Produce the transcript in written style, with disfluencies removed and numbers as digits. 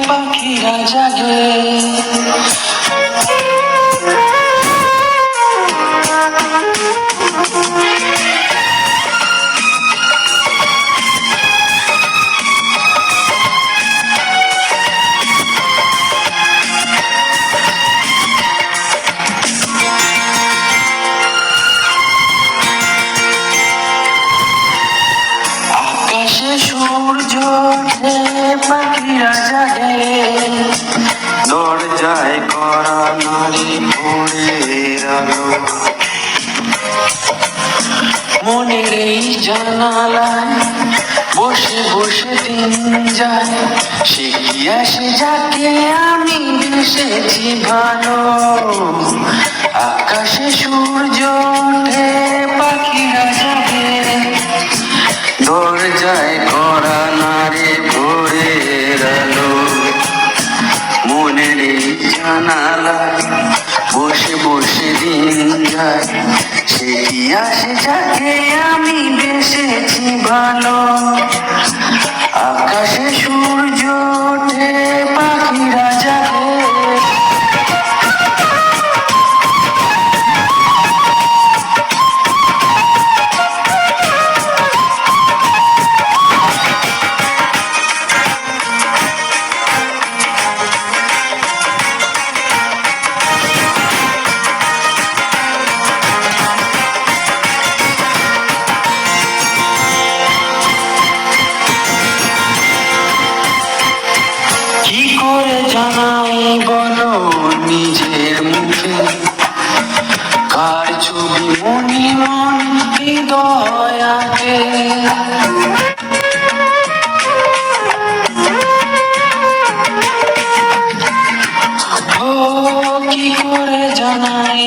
পাখিরা জাগে আকাশে সূর্য ওঠে পাখিরা জাগে দরজায় করা নারী ভোরের আলো মনের এই জানালায় বসে বসে দিন যায় সে কি আসে যাকে আমি এসেছি ভালো আকাশে সূর্য ওঠে পাখিরা জাগে দরজায় করা নারে ভোরের আলো মনের এই জানালায় বসে বসে দিন যায় সে কি আসে যাকে আমি বেসেছি ভালো আকাশে সূর্য ওঠে পাখিরা জাগে কি করে জানাই বলো নিজের মুখে কার ছবি মনে মন হৃদয় আগে ও কি করে জানাই